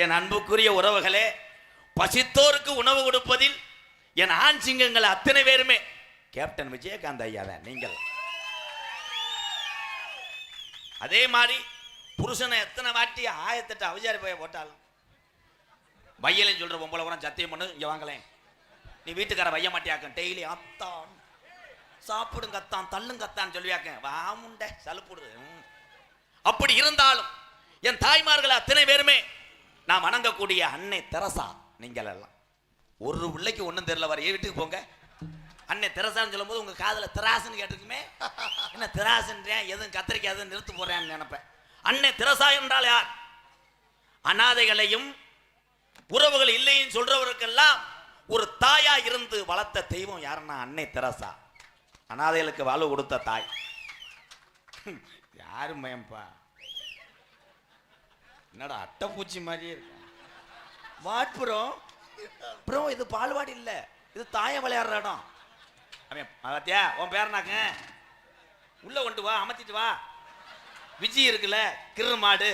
என் அன்புக்குரிய உறவுகளே, பசித்தோருக்கு உணவு கொடுப்பதில் என் ஆண் சிங்கங்கள் அத்தனை பேருமே கேப்டன் விஜயகாந்த் ஐயா தான். நீங்கள் அதே மாதிரி புருஷனை எத்தனை வாட்டி ஆயத்தட்ட அவஜாரி போய் போட்டாலும் வையலைன்னு சொல்ற பொம்பளை கூட சத்தியம் பண்ணு, இங்க வாங்கலேன், நீ வீட்டுக்கார வைய மாட்டியாக்க, டெய்லி அத்தான் சாப்பிடும் கத்தான் தள்ளும் கத்தான் சொல்லியாக்க, வாமுண்ட சலுப்புடுது. அப்படி இருந்தாலும் என் தாய்மார்கள் அத்தனை பேருமே நான் வணங்கக்கூடிய அன்னை தெரசா. நீங்கள் எல்லாம் ஒரு பிள்ளைக்கு ஒன்றும் தெரியல, வர வீட்டுக்கு போங்க, அன்னை தெரசான்னு சொல்லும் போது உங்க காதல தெராசுன்னு கேட்டிருக்குமே, என்ன தெராசுன்றேன், எதுவும் கத்திரிக்காய் எதுவும் நிறுத்து போறேன்னு நினைப்பேன். அன்னை தெரசா என்றால் யார்? அனாதைகளையும் உறவுகள் இல்லைன்னு சொல்றவருக்கெல்லாம் ஒரு தாயா இருந்து வளர்த்த தெய்வம் யாருன்னா அன்னை தெரசா. அனாதைகளுக்கு வாழ்வு கொடுத்த தாய். யாரும் பயம்பா, என்னடா அட்டைப்பூச்சி மாதிரியே இருக்கு. வாட்புறம் ப்ரோ, இது பால்வாடி இல்ல, இது தாய விளையாடுற இடம். அவத்தியா உன் பேரனாக்க உள்ள கொண்டு வா, அமர்த்திட்டு வா. விஜய் இருக்குல்ல கிரு மாடு,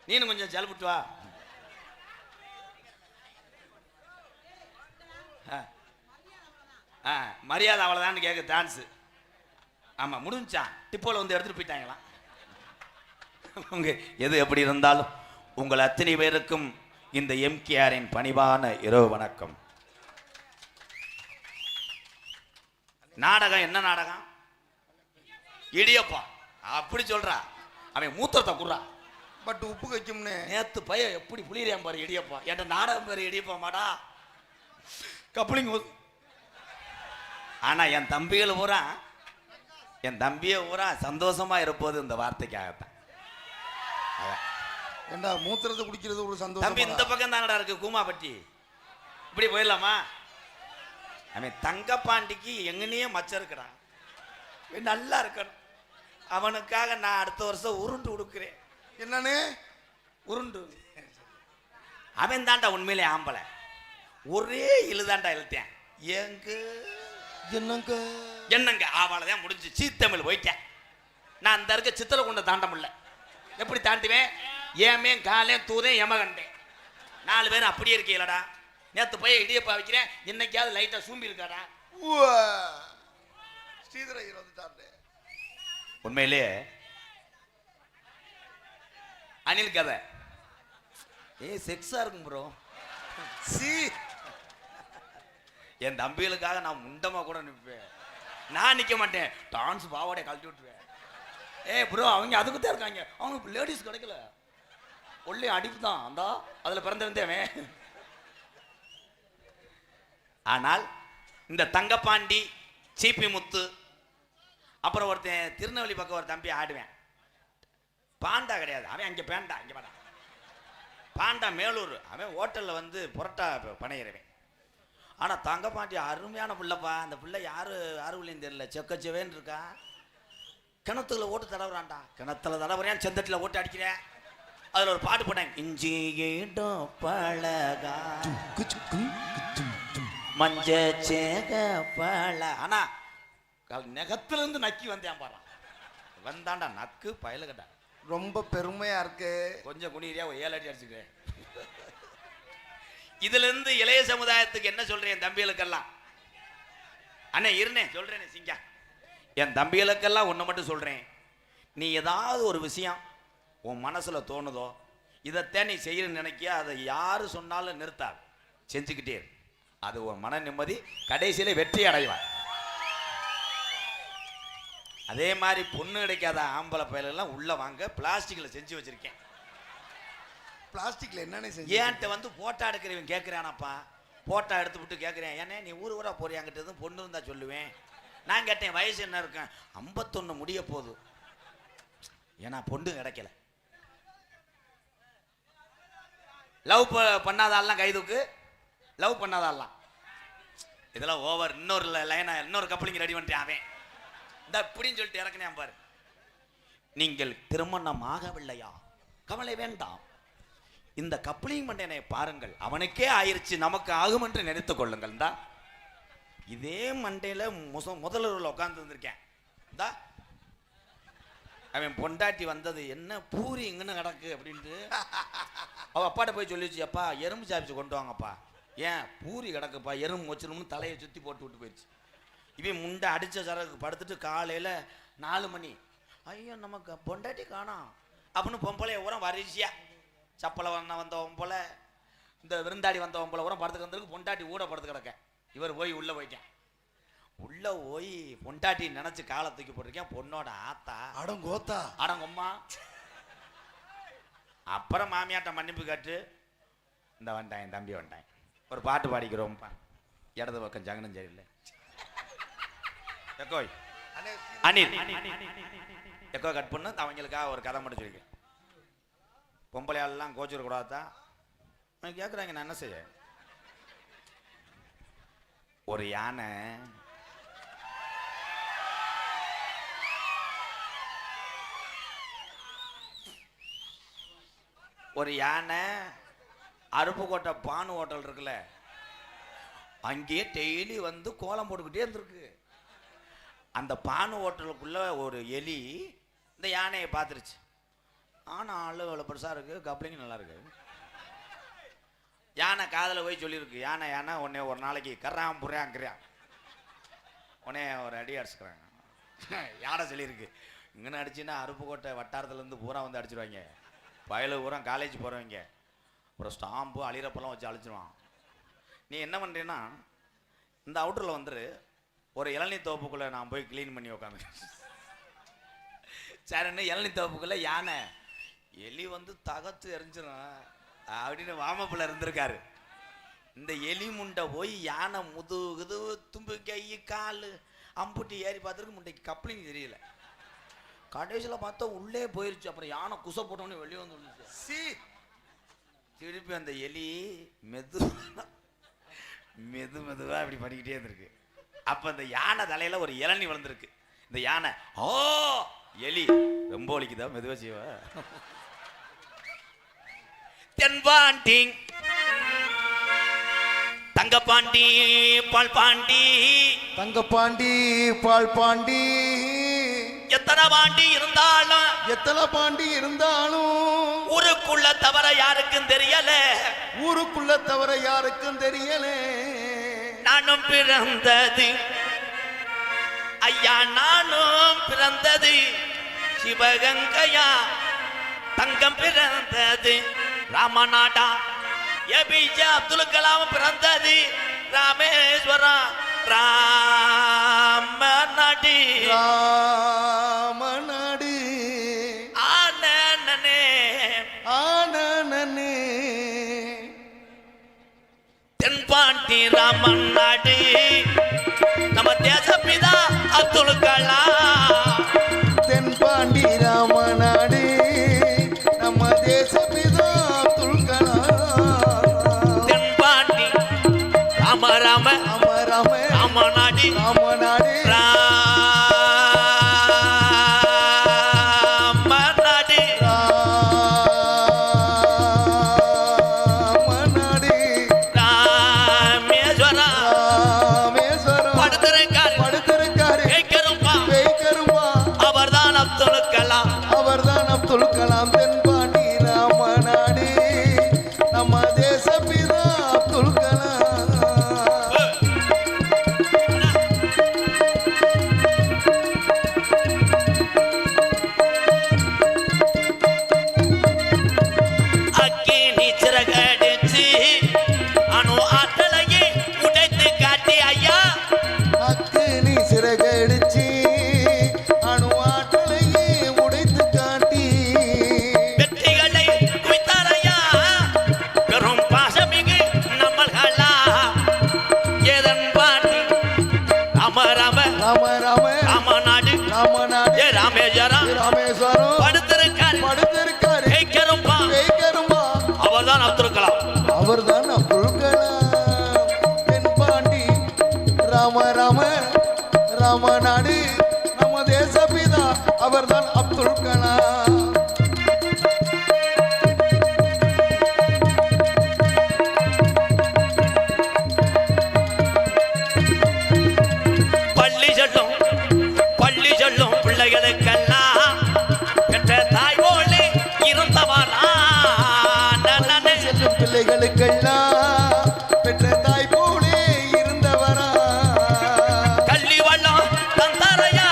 நீனு கொஞ்சம் ஜல்பிட்டு வா. மரியாதை அவ்வளோதான் கேட்க டான்ஸு. ஆமாம் முடிஞ்சான், டிப்போவில் வந்து எடுத்துகிட்டு போயிட்டாங்களாம். உங்க எது எப்படி இருந்தாலும் உங்கள் அத்தனை பேருக்கும் இந்த எம்கேஆரின் பணிவான இரவு வணக்கம். நாடகம் என்ன நாடகம்? இடியப்பா அப்படி சொல்றா, அவன் மூத்தத்தை குடுறா, பட் உப்பு வைக்கும்னு நேத்து பையன் எப்படி புளியறியாம் பாரு இடியப்பா. என் நாடகம் பேரு இடியப்பா மாடா கப்ளிங். ஆனா என் தம்பிகள் பூரா, என் தம்பியை பூரா சந்தோஷமா இருப்பது இந்த வார்த்தைக்காகத்தான். ஏண்டா மூத்திரத்தை குடிக்கிறது ஒரு சந்தோஷம். தம்பி இந்த பக்கம் தானடா இருக்கு கூமாப்பட்டி, இப்படி போயிடலாமா? அவன் தங்கப்பாண்டிக்கு எங்கனையே மச்சம் இருக்கிறான், நல்லா இருக்கணும். அவனுக்காக நான் அடுத்த வருஷம் உருண்டு கொடுக்குறேன். என்னன்னு உருண்டு? அவன் தாண்டா உண்மையிலே ஆம்பளை, ஒரே இழுதாண்டா இழுத்தேன். என்னங்க அவளதான் முடிஞ்சு சீத்தமிழ் போயிட்டேன். நான் அந்த இருக்க சித்திர கொண்ட தாண்ட முடியல. எப்படி தாண்டுவேன்? ஏமே காலே தூதேன் எமகண்டேன். 4 பேரும் அப்படியே இருக்கீங்களடா. நேற்று போய் இடியப்பா வைக்கிறேன், இன்னைக்காவது லைட்டா சூம்பி இருக்காடா. உண்மையிலே அனில் கதை செக்ஸா இருக்கும் ப்ரோ. என் தம்பிகளுக்காக நான் முண்டமா கூட நிற்பேன். நான் நிற்க மாட்டேன், டான்ஸ் பாவாடைய கழட்டி விட்டுருவேன். ப்ரோ அவங்க அதுக்கு தான் இருக்காங்க, அவங்க லேடிஸ் கிடைக்கல, ஒல்லி அடிப்பு தான் அந்த அதுல பிறந்திருந்தேன். ஆனால் இந்த தங்கப்பாண்டி, சீப்பி முத்து, அப்புறம் ஒருத்தன் திருநெல்வேலி பக்கம் ஒரு தம்பி ஆடுவேன், பாண்டா கிடையாது அவன், அங்கே பேண்டா, இங்கே பாடா பாண்டா மேலூர், அவன் ஹோட்டலில் வந்து புரட்டா பணையிறவன். ஆனால் தங்கப்பாண்டி அருமையான பிள்ளைப்பா. அந்த பிள்ளை யாரு இல்லைன்னு தெரியல, செக்கச்சவேன்னு இருக்கா. கிணத்துல ஓட்டு தடவுறான்டா, கிணத்துல தடவுறேன், செந்தட்டில் ஓட்டு அடிக்கிறேன். அதில் ஒரு பாட்டு போட்டேன், இஞ்சி ஏடும் பழகா மஞ்ச சேக பழ. ஆனா நெகத்துல இருந்து நக்கி வந்தேன் பாரு, வந்தாண்டா நக்கு பயலுகடா. ரொம்ப பெருமையா இருக்கு. கொஞ்சம் குனிரியா 7 அடி அடிச்சுக்கிறேன். இதுல இருந்து இளைய சமுதாயத்துக்கு என்ன சொல்றேன் தம்பிகளுக்கெல்லாம்? அண்ணே இருனே சொல்றேனே சிங்கா, என் தம்பிகளுக்கெல்லாம் ஒன்று மட்டும் சொல்றேன். நீ ஏதாவது ஒரு விஷயம் உன் மனசுல தோணுதோ, இதைத்தான் நீ செய்யணும்னு நினைக்கிய, அதை யாரு சொன்னாலும் நிறுத்தாது, செஞ்சுக்கிட்டே இரு. அது உன் மன நிம்மதி, கடைசியில வெற்றி அடைவார். அதே மாதிரி பொண்ணு கிடைக்காத ஆம்பளை பயலெல்லாம் உள்ள வாங்க, பிளாஸ்டிக்ல செஞ்சு வச்சிருக்கேன். பிளாஸ்டிக்ல என்னன்னு செஞ்சு? ஏன்ட்ட வந்து போட்டோ எடுக்கிறவன் கேட்கிறானப்பா, போட்டோ எடுத்து விட்டு கேட்கிறேன், ஏன்னா நீ ஊரா போறியாங்கிட்டது பொண்ணு இருந்தா சொல்லுவேன். நான் கேட்டேன் வயசு என்ன இருக்கேன், 51 முடிய போகுது, ஏன்னா பொண்ணு கிடைக்கல. லவ் பண்ணாதாலாம் கைதுக்கு, லவ் பண்ணாதாலாம் இதெல்லாம் ஓவர். இன்னொரு லைனா இன்னொரு கப்பலிங்க ரெடி பண்ணிட்டேன். அவன் இந்த இப்படின்னு சொல்லிட்டு இறக்குனேன் பாரு. நீங்கள் திருமணம் ஆகவில்லையா, கவலை வேண்டாம், இந்த கப்பலிங் மண்டனை பாருங்கள், அவனுக்கே ஆயிருச்சு, நமக்கு ஆகும் என்று நினைத்துக் கொள்ளுங்கள். தான் இதே மண்டையில முதல்ல உட்கார்ந்து வந்திருக்கேன். அவன் பொண்டாட்டி வந்தது, என்ன பூரி இங்கன்னு கிடக்கு அப்படின்ட்டு அவள் அப்பாட்ட போய் சொல்லிச்சு, அப்பா எறும்பு சாப்பிச்சு கொண்டு வாங்கப்பா. ஏன் பூரி கிடக்குப்பா, எறும்பு வச்சிரும்னு தலையை சுற்றி போட்டு விட்டு போயிடுச்சு. இவன் முண்டை அடித்த சரக்கு படுத்துட்டு காலையில் 4 மணி, ஐயோ நமக்கு பொண்டாட்டி காணோம் அப்படின்னு பொம்பளைய ஊரம் வரிசையா சப்பலை வந்தவன் போல, இந்த விருந்தாடி வந்தவன் போல ஊரம் படுத்துக்கு வந்திருக்கு. பொண்டாட்டி ஊட படுத்து கிடக்க. இவர் போய் உள்ளே போயிட்டேன். உள்ளே போய் பொண்டாட்டி நினச்சி காலை தூக்கி போட்டிருக்கேன். பொண்ணோட ஆத்தா அடங்கோத்தா அடங்கம்மா. அப்புறம் மாமியாட்ட மன்னிப்பு கேட்டு, இந்த வந்துட்டான் என் தம்பி வந்துட்டான், ஒரு பாட்டு பாடிக்கிறோம்ப்பா, இடது பக்கம் ஜங்கனும் சரியில்லை எக்கோய் அனில் எக்கோ கட் பண்ணு. அவங்களுக்காக ஒரு கதை மட்டும் சொல்லிக்கிறேன். பொம்பளையாளெல்லாம் கோச்சிடக்கூடாதான் கேட்குறாங்க. நான் என்ன செய்ய, ஒரு யானை அருப்புக்கோட்டை பானு ஹோட்டல் இருக்குல்ல, அங்கேயே டெய்லி வந்து கோலம் போட்டுக்கிட்டே இருந்திருக்கு. அந்த பானு ஹோட்டலுக்குள்ள ஒரு எலி இந்த யானையை பார்த்துருச்சு. ஆனால் ஆளு இவ்வளோ பெருசாக இருக்கு, கப்ளிங் நல்லா இருக்கு. யானை காதில் போய் சொல்லியிருக்கு, யானை உடனே ஒரு நாளைக்கு கர்றான் புறாங்கிறான், உடனே ஒரு அடி அடிச்சுக்கிறாங்க. யானை சொல்லியிருக்கு, இங்கே அடிச்சுன்னா அருப்புக்கோட்டை வட்டாரத்துலேருந்து பூரா வந்து அடிச்சிருவாங்க. வயலு பூரா காலேஜ் போகிறவங்க ஒரு ஸ்டாம்பு அழிறப்பெல்லாம் வச்சு அழிச்சிருவான். நீ என்ன பண்ணுறீன்னா, இந்த அவுட்டரில் வந்துரு, ஒரு இளநீ தோப்புக்குள்ளே நான் போய் க்ளீன் பண்ணி உட்காந்து சரின்னு இளநீ தோப்புக்குள்ளே யானை எலி வந்து தகத்து எரிஞ்சிடும் அப்படின்னு வாமப்பில் இருந்திருக்காரு. இந்த எலி முண்டை போய் யானை முதுகுது தும்பு கை கால் அம்புட்டி ஏறி பார்த்துருக்கு, முண்டைக்கு கப்ளிங் தெரியல. கடைசியில் பார்த்தா உள்ளே போயிருச்சு. அப்புறம் யானை குசை போட்டோன்னு வெளியே வந்து விழுந்துச்சு. திருப்பி அந்த எலி மெதுவாக இப்படி பண்ணிக்கிட்டே இருந்திருக்கு. அப்போ அந்த யானை தலையில் ஒரு இளநீ விழுந்திருக்கு. இந்த யானை ஓ எலி ரொம்ப ஒலிக்குதா, மெதுவாக செய்வா. தென்பாண்டி தங்கப்பாண்டி பால் பாண்டி, தங்கப்பாண்டி பால் பாண்டி, எத்தனை பாண்டி இருந்தாலும் ஊருக்குள்ள தவற யாருக்கும் தெரியல, நானும் பிறந்தது ஐயா, நானும் பிறந்தது சிவகங்கையா, தங்கம் பிறந்தது ராமநாடா, ஏபிஜே அப்துல் கலாம் பிறந்தது ராமேஸ்வரம், ராமநாடு ஆனனே தென்பாண்டி ராமநாடு, நம்ம தேசப்பிதா அப்துல் கலாம். தென்பாண்டி ராமநாடு, நம்ம தேசப்பிதா அப்துல் கலாம். தென்பாண்டி ராம ராம ராமநாடு அவர்தான் அப்துல் கலாம். தென்பாண்டி ராமநாடு, நம்ம தேசப்பிதா அப்துல் கலாம். அக்கினி சிறகடிச்சு அணு ஆற்றலையே உடைத்து காட்டி ஐயா, அக்கினி சிறகடிச்சு அணு ஆற்றலையே உடைத்து காட்டி, வெற்றிகளை குவித்தாரையா பெரும் பாசமிகு நம்மள்களா. ஏதன் பாண்டி ராமநாடு ஏ ராமேஸ்வரம் படுத்திருக்காரு, அவர்தான் அப்துல் கலாம். தென்பாண்டி ராமநாடு, நம்ம தேசப்பிதா அவர்தான் அப்துல் கலாம். பள்ளி சொல்லும் பிள்ளைகளுக்கெல்லாம் பெற்ற தாய் போலே இருந்தவரா. பிள்ளைகளுக்கெல்லாம் பெற்ற தாய் போலே இருந்தவரா கள்ளி வள்ளம் தந்தாரையா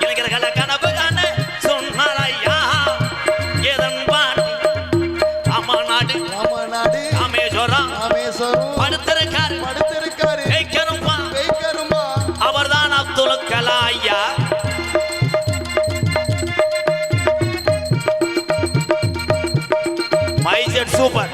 இளைஞர்களை கனவு காண சொன்னாரையா ஏதன் பாண்டி ராமநாடு ராமநாடு ராமேஸ்வரம் ராமேஸ்வரம் படுத்திருக்காரு படுத்திருக்காரு வைக்கணுமா வைக்கருமா அவர்தான் அப்துல் கலாம் ஐயா மைசெட் சூப்பர்